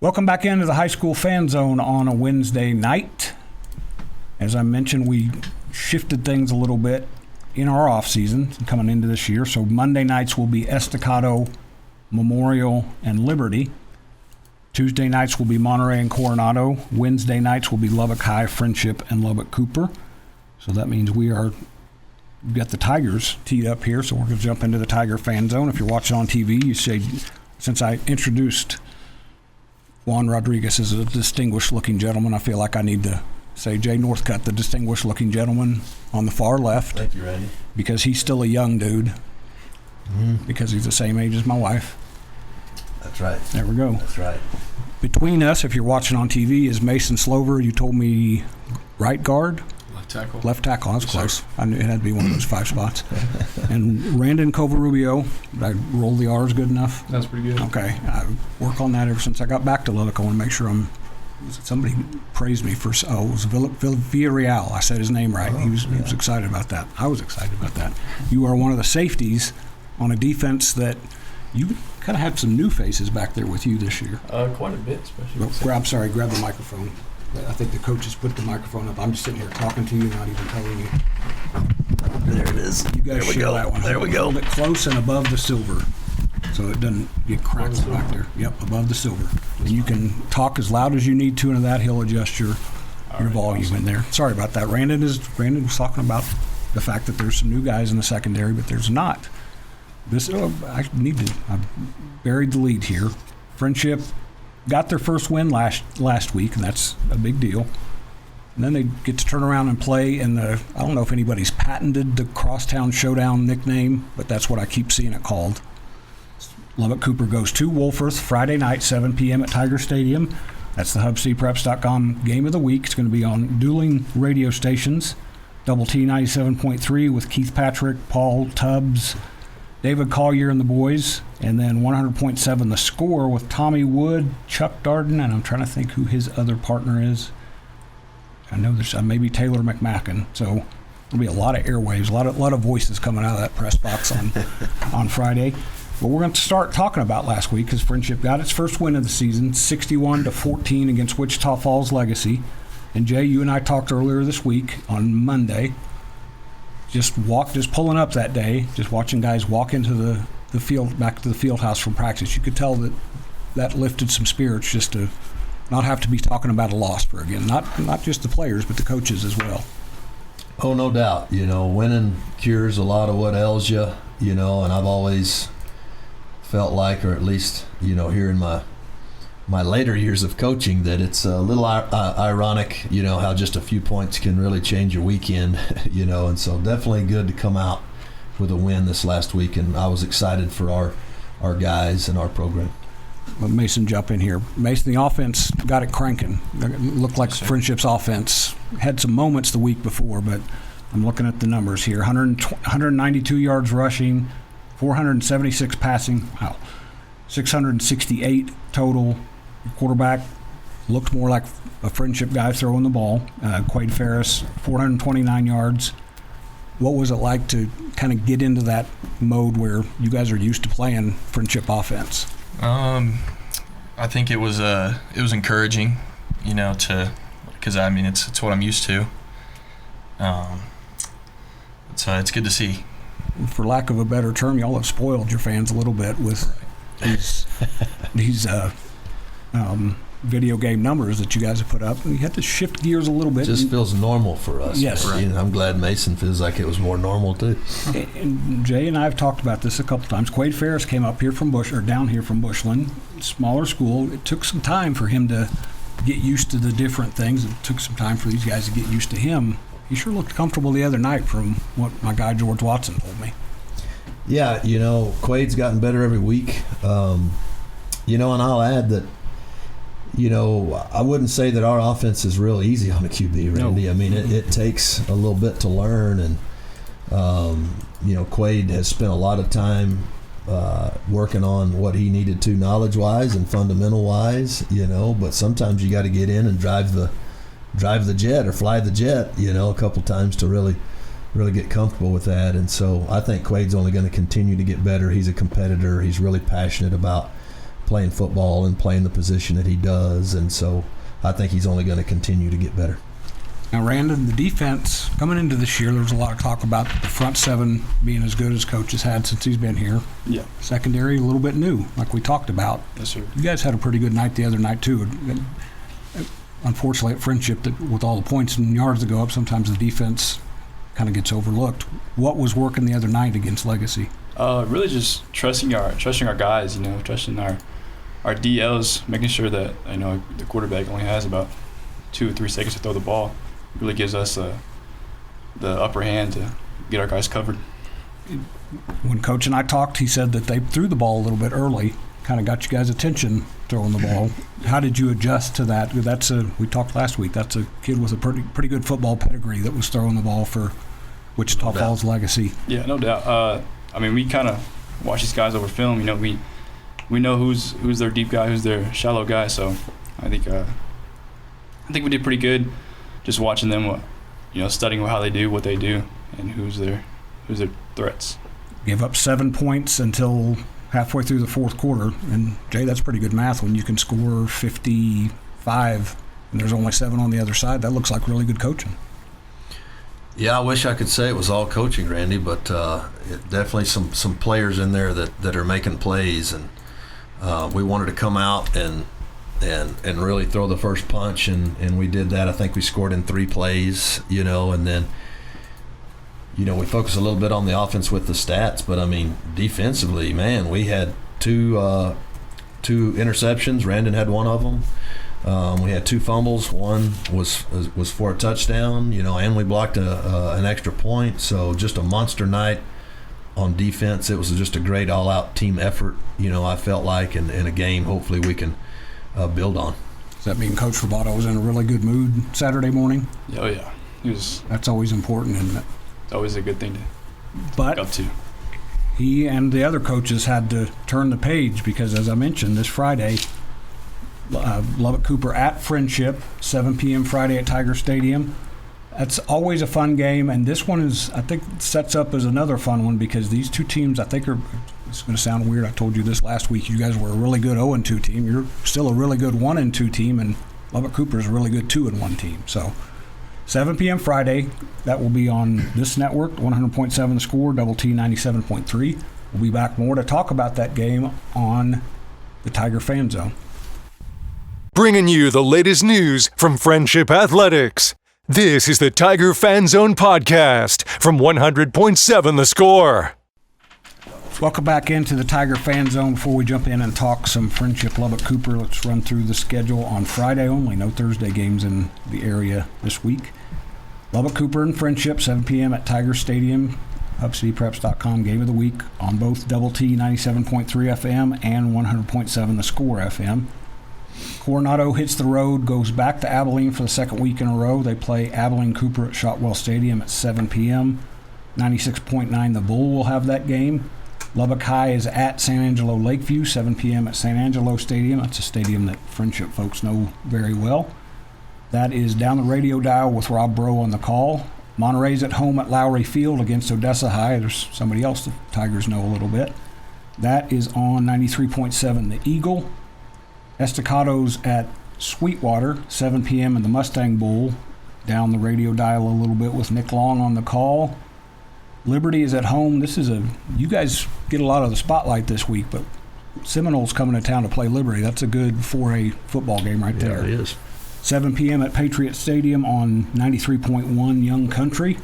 Welcome back into the High School Fan Zone on a Wednesday night. As I mentioned, we shifted things a little bit in our off season coming into this year. So Monday nights will be Estacado, Memorial, and Liberty. Tuesday nights will be Monterey and Coronado. Wednesday nights will be Lubbock High, Friendship, and Lubbock-Cooper. So that means we've got the Tigers teed up here, so we're going to jump into the Tiger Fan Zone. If you're watching on TV, you say, since I introduced Juan Rodriguez as a distinguished-looking gentleman, I feel like I need to say Jay Northcutt, the distinguished-looking gentleman on the far left. Thank you, Randy. Because he's still a young dude. Because he's the same age as my wife. That's right. There we go. That's right. Between us, if you're watching on TV, is Mason Slover. You told me right guard? Left tackle. Left tackle. I was close. I knew it had to be one of those 5 spots. And Randin Covarrubio. Did I roll the R's good enough? That's pretty good. Okay. I work on that ever since I got back to Lubbock. I want to make sure somebody praised me for, it was Villarreal. I said his name right. He was excited about that. I was excited about that. You are one of the safeties on a defense that you kind of had some new faces back there with you this year. Quite a bit, especially. Grab the microphone. I think the coaches put the microphone up. I'm just sitting here talking to you, not even telling you. There it is. You guys share that one. There we go. Hold it close and above the silver, so it doesn't get cracked back there. Yep, above the silver. And you can talk as loud as you need to, and that he'll adjust your volume in there. Sorry about that. Randin was talking about the fact that there's some new guys in the secondary, but there's not. I buried the lead here. Friendship got their first win last week, and that's a big deal. And then they get to turn around and play in I don't know if anybody's patented the Crosstown Showdown nickname, but that's what I keep seeing it called. Lubbock-Cooper goes to Wolforth Friday night, 7 p.m. at Tiger Stadium. That's the HubCPreps.com game of the week. It's going to be on dueling radio stations. Double T 97.3 with Keith Patrick, Paul Tubbs, David Collier and the boys, and then 100.7 The Score with Tommy Wood, Chuck Darden, and I'm trying to think who his other partner is. I know there's maybe Taylor McMacken. So there'll be a lot of airwaves, a lot of voices coming out of that press box on Friday. But we're going to start talking about last week because Friendship got its first win of the season, 61-14 against Wichita Falls Legacy. And Jay, you and I talked earlier this week on Monday. Just pulling up that day, just watching guys walk into the field, back to the field house from practice. You could tell that lifted some spirits just to not have to be talking about a loss for again. Not just the players, but the coaches as well. Oh, no doubt. Winning cures a lot of what ails you, and I've always felt like, or at least, here in my later years of coaching, that it's a little ironic, how just a few points can really change your weekend, and so definitely good to come out with a win this last week, and I was excited for our guys and our program. Well, Mason, jump in here. Mason, the offense got it cranking. It looked like Friendship's offense had some moments the week before, but I'm looking at the numbers here. 192 yards rushing, 476 passing, 668 total. Quarterback looked more like a Friendship guy throwing the ball. Quade Ferris, 429 yards. What was it like to kind of get into that mode where you guys are used to playing Friendship offense? I think it was encouraging, because it's what I'm used to. It's good to see. For lack of a better term, y'all have spoiled your fans a little bit with these video game numbers that you guys have put up. And you had to shift gears a little bit. It just feels normal for us. Yes. Right. I'm glad Mason feels like it was more normal too. And Jay and I have talked about this a couple times. Quade Ferris came up here from down here from Bushland, smaller school. It took some time for him to get used to the different things. It took some time for these guys to get used to him. He sure looked comfortable the other night from what my guy George Watson told me. Yeah, Quade's gotten better every week. And I'll add that, I wouldn't say that our offense is real easy on a QB, Randy. No. I mean, it takes a little bit to learn, and Quade has spent a lot of time working on what he needed to knowledge-wise and fundamental-wise, but sometimes you got to get in and drive the jet or fly the jet, a couple times to really get comfortable with that. And so I think Quade's only going to continue to get better. He's a competitor. He's really passionate about playing football and playing the position that he does, and so I think he's only going to continue to get better. Now, Randin, the defense coming into this year, there was a lot of talk about the front seven being as good as Coach has had since he's been here. Yeah. Secondary, a little bit new, like we talked about. Yes, sir. You guys had a pretty good night the other night, too. Unfortunately, at Friendship, that with all the points and yards that go up, sometimes the defense kind of gets overlooked. What was working the other night against Legacy? Really just trusting our guys, trusting our DLs, making sure that, the quarterback only has about 2 or 3 seconds to throw the ball. It really gives us the upper hand to get our guys covered. When Coach and I talked, he said that they threw the ball a little bit early, kind of got you guys' attention throwing the ball. How did you adjust to that? We talked last week, that's a kid with a pretty good football pedigree that was throwing the ball for Wichita Falls Legacy. Yeah, no doubt. We kind of watch these guys over film. We know who's their deep guy, who's their shallow guy. So I think we did pretty good, just watching them, studying how they do, what they do, and who's their threats. Give up 7 points until halfway through the fourth quarter, and Jay, that's pretty good math when you can score 55 and there's only 7 on the other side. That looks like really good coaching. Yeah, I wish I could say it was all coaching, Randy, but definitely some players in there that are making plays, and we wanted to come out and really throw the first punch, and we did that. I think we scored in 3 plays, and then we focus a little bit on the offense with the stats, but defensively, man, we had 2 interceptions. Randin had 1 of them. We had 2 fumbles. One was for a touchdown, and we blocked an extra point. So just a monster night on defense. It was just a great all-out team effort, I felt like, in a game hopefully we can build on. Does that mean Coach Roboto was in a really good mood Saturday morning? Oh, yeah. That's always important, isn't it? It's always a good thing to look up to. He and the other coaches had to turn the page because, as I mentioned, this Friday, Lubbock-Cooper at Friendship, 7 p.m. Friday at Tiger Stadium. That's always a fun game, and this one sets up as another fun one because these 2 teams, it's going to sound weird. I told you this last week. You guys were a really good 0-2 team. You're still a really good 1-2 team, and Lubbock-Cooper is a really good 2-1 team. So 7 p.m. Friday, that will be on this network, 100.7 The Score, Double T 97.3. We'll be back more to talk about that game on the Tiger Fan Zone. Bringing you the latest news from Friendship Athletics. This is the Tiger Fan Zone podcast from 100.7 The Score. Welcome back into the Tiger Fan Zone. Before we jump in and talk some Friendship Lubbock-Cooper, let's run through the schedule on Friday only. No Thursday games in the area this week. Lubbock-Cooper and Friendship, 7 p.m. at Tiger Stadium. HubCityPreps.com game of the week on both Double T 97.3 FM and 100.7 The Score FM. Coronado hits the road, goes back to Abilene for the second week in a row. They play Abilene-Cooper at Shotwell Stadium at 7 p.m. 96.9 The Bull will have that game. Lubbock High is at San Angelo Lakeview, 7 p.m. at San Angelo Stadium. That's a stadium that Friendship folks know very well. That is down the radio dial with Rob Bro on the call. Monterey's at home at Lowry Field against Odessa High. There's somebody else the Tigers know a little bit. That is on 93.7 The Eagle. Estacado's at Sweetwater, 7 p.m. in the Mustang Bowl. Down the radio dial a little bit with Nick Long on the call. Liberty is at home. You guys get a lot of the spotlight this week, but Seminoles coming to town to play Liberty. That's a good 4A football game right there. Yeah, it is. 7 p.m. at Patriot Stadium on 93.1 Young Country.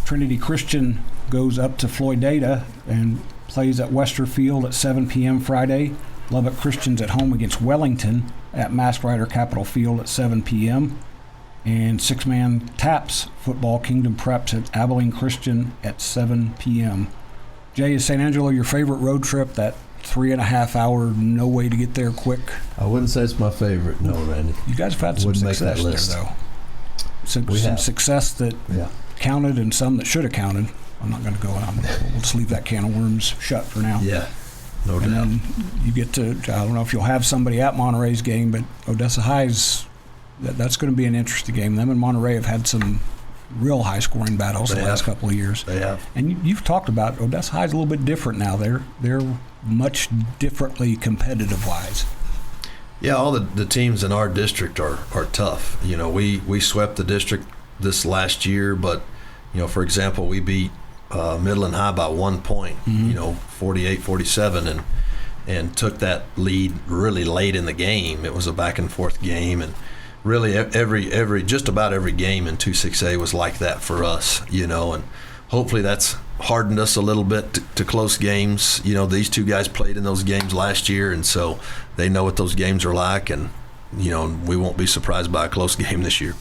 Trinity Christian goes up to Floydada and plays at Westerfield at 7 p.m. Friday. Lubbock Christian's at home against Wellington at Mask Rider Capitol Field at 7 p.m. And 6-man Taps football, Kingdom Preps at Abilene Christian at 7 p.m. Jay, is San Angelo your favorite road trip? That 3.5 hour, no way to get there quick? I wouldn't say it's my favorite, no, Randy. You guys have had some success there, though. Some success that counted and some that should have counted. I'm not going to go on. We'll just leave that can of worms shut for now. Yeah, no doubt. And then you get to, I don't know if you'll have somebody at Monterey's game, but Odessa High's, that's going to be an interesting game. Them and Monterey have had some real high-scoring battles the They last have. couple of years. They have. And you've talked about Odessa High's a little bit different now. They're much differently competitive-wise. Yeah, all the teams in our district are tough. You know, we swept the district this last year, but, you know, for example, we beat Midland High by 1 point, you know, 48-47, and took that lead really late in the game. It was a back-and-forth game, and really every just about every game in 2-6A was like that for us, you know, and hopefully that's hardened us a little bit to close games. You know, these two guys played in those games last year, and so they know what those games are like, and, you know, we won't be surprised by a close game this year.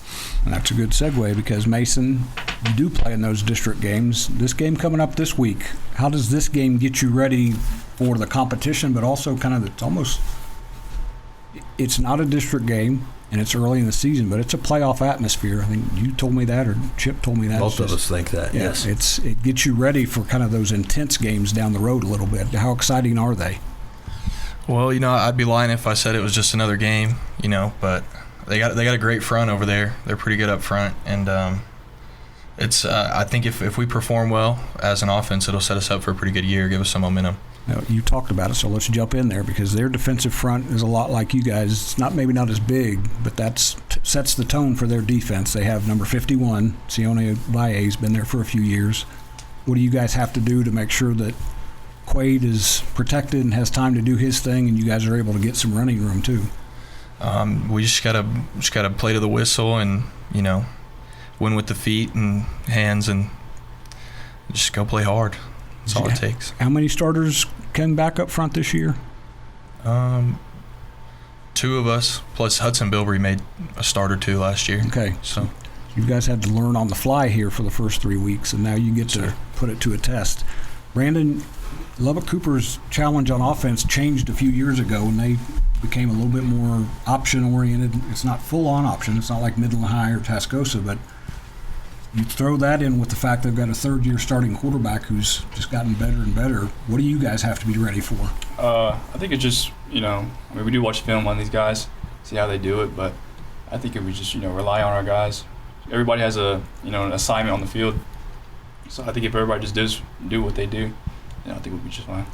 And that's a good segue because, Mason, you do play in those district games. This game coming up this week, how does this game get you ready for the competition, but also kind of it's not a district game, and it's early in the season, but it's a playoff atmosphere. I think you told me that, or Chip told me that. Both of us think that, yeah, yes. It gets you ready for kind of those intense games down the road a little bit. How exciting are they? Well, you know, I'd be lying if I said it was just another game, you know, but they got a great front over there. They're pretty good up front, and it's I think if we perform well as an offense, it'll set us up for a pretty good year, give us some momentum. Now, you talked about it, so let's jump in there because their defensive front is a lot like you guys. It's maybe not as big, but that sets the tone for their defense. They have number 51, Sione Valle's been there for a few years. What do you guys have to do to make sure that Quaid is protected and has time to do his thing, and you guys are able to get some running room too? We just gotta play to the whistle, and, you know, win with the feet and hands, and just go play hard. That's all it takes. How many starters came back up front this year? 2 of us, plus Hudson Bilbrey made a start or 2 last year. Okay, So you guys had to learn on the fly here for the first 3 weeks, and now you get to put it to a test. Randin, Lubbock-Cooper's challenge on offense changed a few years ago when they became a little bit more option-oriented. It's not full-on option. It's not like Midland High or Tascosa, but you throw that in with the fact they've got a third-year starting quarterback who's just gotten better and better. What do you guys have to be ready for? I think it's just, you know, I mean, we do watch film on these guys, see how they do it, but I think if we just, you know, rely on our guys, everybody has a, you know, an assignment on the field. So I think if everybody just does do what they do, then I think we'll be just fine.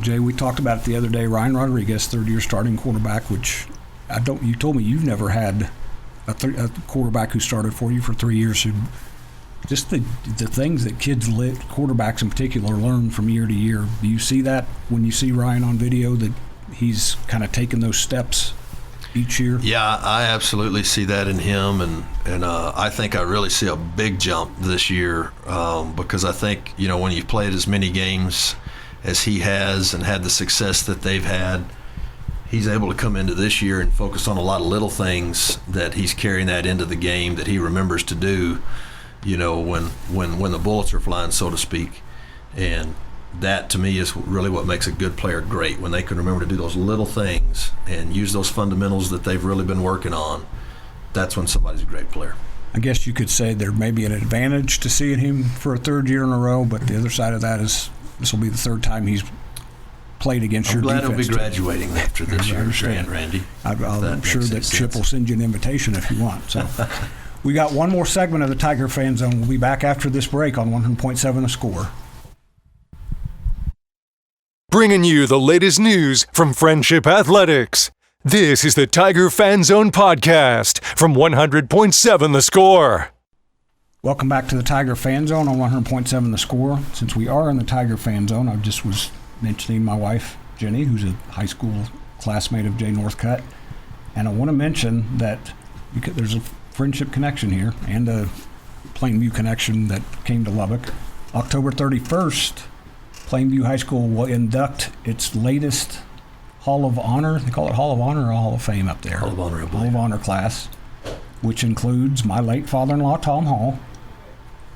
Jay, we talked about it the other day. Ryan Rodriguez, third-year starting quarterback, which you told me you've never had a quarterback who started for you for 3 years. Who just the things that quarterbacks in particular, learn from year to year. Do you see that when you see Ryan on video, that he's kind of taking those steps each year? Yeah, I absolutely see that in him, and I think I really see a big jump this year because I think, you know, when you've played as many games as he has and had the success that they've had, he's able to come into this year and focus on a lot of little things that he's carrying that into the game that he remembers to do, you know, when the bullets are flying, so to speak. And that, to me, is really what makes a good player great, when they can remember to do those little things and use those fundamentals that they've really been working on. That's when somebody's a great player. I guess you could say there may be an advantage to seeing him for a third year in a row, but the other side of that is this will be the third time he's played against your defense. I'm glad he'll be graduating after this year, Randy. I'm sure that Chip will send you an invitation if you want. So we got one more segment of the Tiger Fan Zone. We'll be back after this break on 100.7 The Score. Bringing you the latest news from Friendship Athletics. This is the Tiger Fan Zone podcast from 100.7 The Score. Welcome back to the Tiger Fan Zone on 100.7 The Score. Since we are in the Tiger Fan Zone, I just was mentioning my wife, Jenny, who's a high school classmate of Jay Northcutt. And I want to mention that because there's a friendship connection here and a Plainview connection that came to Lubbock. October 31st, Plainview High School will induct its latest Hall of Honor. They call it Hall of Honor or Hall of Fame up there? Hall of Honor, I believe. Hall of Honor class, which includes my late father-in-law, Tom Hall,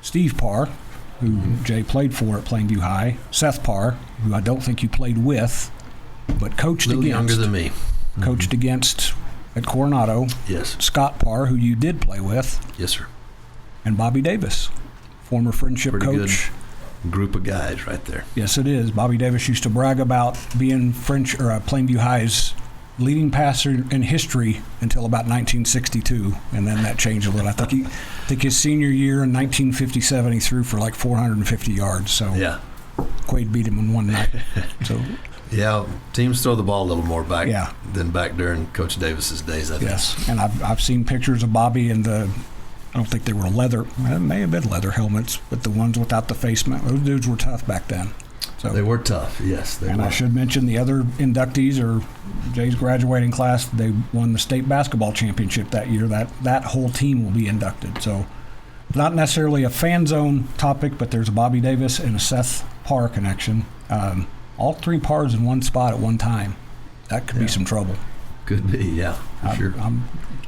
Steve Parr, who Jay played for at Plainview High, Seth Parr, who I don't think you played with, but coached a little against. younger than me. Coached against at Coronado. Yes. Scott Parr, who you did play with. Yes, sir. And Bobby Davis, former friendship Pretty coach. Good group of guys right there. Yes, it is. Bobby Davis used to brag about being Plainview High's leading passer in history until about 1962, and then that changed a little. I think his senior year in 1957, he threw for like 450 yards. So Yeah. Quaid beat him in one night. So Yeah, teams throw the ball a little more back Yeah. than back during Coach Davis's days, I think. yes, and I've seen pictures of Bobby in the. I don't think they were leather. It may have been leather helmets, but the ones without the face mask. Those dudes were tough back then. So They were tough, yes. They And were. I should mention the other inductees are Jay's graduating class. They won the state basketball championship that year. That whole team will be inducted. So not necessarily a fan zone topic, but there's a Bobby Davis and a Seth Parr connection. All three Parrs in one spot at one time. That could be some trouble. Could be, yeah, for sure. I'm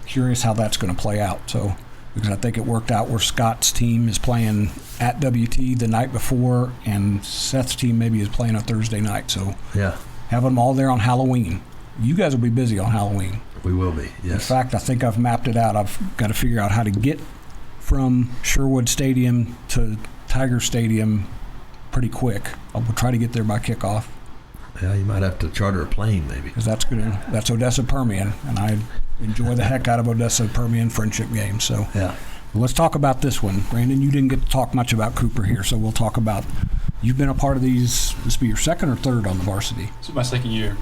curious how that's going to play out. So because I think it worked out where Scott's team is playing at WT the night before, and Seth's team maybe is playing a Thursday night. So Yeah, having them all there on Halloween. You guys will be busy on Halloween. we will be, yes. In fact, I think I've mapped it out. I've got to figure out how to get from Sherwood Stadium to Tiger Stadium pretty quick. I'll try to get there by kickoff Yeah, you might have to charter a plane, maybe. because that's Odessa Permian, and I enjoy the heck out of Odessa Permian friendship games. So Yeah. let's talk about this one. Brandon, you didn't get to talk much about Cooper here, so we'll talk about. You've been a part of these. This will be your second or third on the varsity. This is my second year.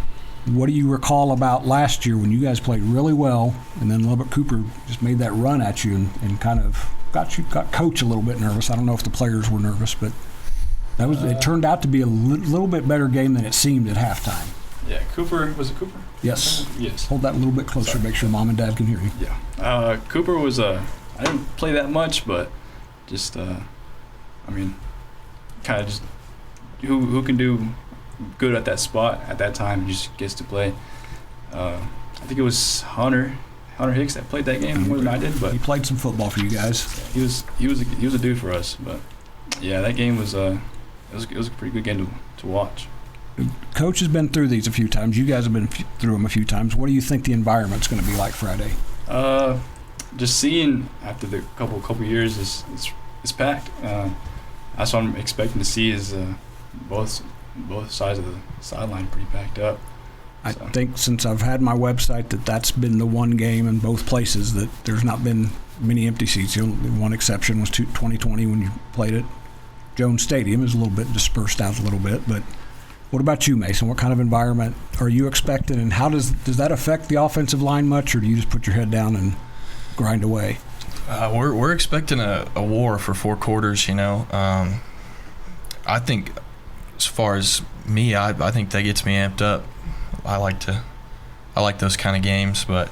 What do you recall about last year when you guys played really well, and then Lubbock-Cooper just made that run at you and kind of got coach a little bit nervous? I don't know if the players were nervous, but it turned out to be a little bit better game than it seemed at halftime. Yeah, Cooper. Was it Cooper? Yes. Yes. Hold that a little bit closer. Sorry. Make sure Mom and Dad can hear you. Yeah. Cooper was I didn't play that much, but just kind of just who can do good at that spot at that time just gets to play. I think it was Hunter Hicks that played that game more than I did, but He played some football for you guys. he was a dude for us. But yeah, that game was it was a pretty good game to watch. Coach has been through these a few times. You guys have been through them a few times. What do you think the environment's going to be like Friday? Just seeing after the couple years it's packed. That's what I'm expecting to see is both sides of the sideline pretty packed up. I think since I've had my website that's been the one game in both places that there's not been many empty seats. The only one exception was 2020 when you played at Jones Stadium. It was a little bit dispersed out a little bit. But what about you, Mason? What kind of environment are you expecting, and how does that affect the offensive line much, or do you just put your head down and grind away? We're expecting a war for 4 quarters. I think as far as me, I think that gets me amped up. I like those kind of games, but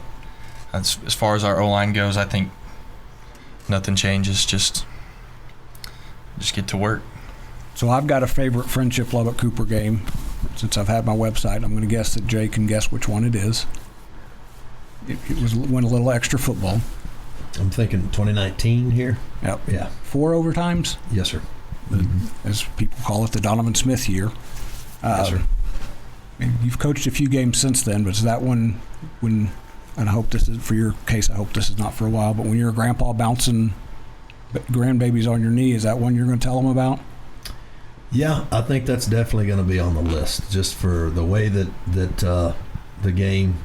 as far as our O-line goes, I think nothing changes. Just get to work. So I've got a favorite Friendship Lubbock-Cooper game. Since I've had my website, I'm going to guess that Jay can guess which one it is. It went a little extra football. I'm thinking 2019 here. Yep. Yeah. 4 overtimes, Yes, sir. as people call it, the Donovan Smith year. Yes, sir. You've coached a few games since then, but is that one when, and I hope this is, for your case, I hope this is not for a while, but when you're a grandpa bouncing grandbabies on your knee, is that one you're going to tell them about? Yeah, I think that's definitely going to be on the list, just for the way that the game,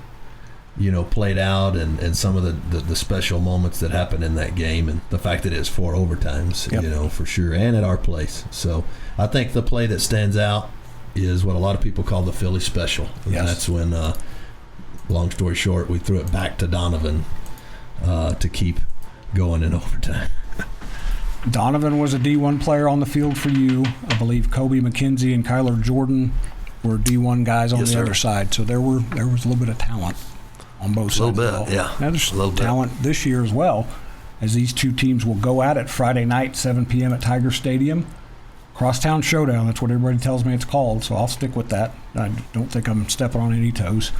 played out, and some of the special moments that happened in that game, and the fact that it's 4 overtimes, Yep. For sure, and at our place. So I think the play that stands out is what a lot of people call the Philly special. And Yes. that's when, long story short, we threw it back to Donovan to keep going in overtime. Donovan was a D1 player on the field for you. I believe Kobe McKenzie and Kyler Jordan were D1 guys on Yes, the sir. other side. So there was a little bit of talent on both sides. A little of the bit, ball. yeah. Now there's A little bit. talent this year as well, as these two teams will go at it Friday night, 7 p.m. at Tiger Stadium. Crosstown Showdown, that's what everybody tells me it's called, so I'll stick with that. I don't think I'm stepping on any toes.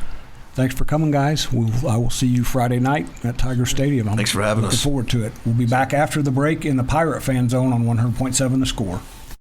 Thanks for coming, guys. I will see you Friday night at Tiger Stadium. I'm Thanks for having looking us. forward to it. We'll be back after the break in the Pirate Fan Zone on 100.7 The Score.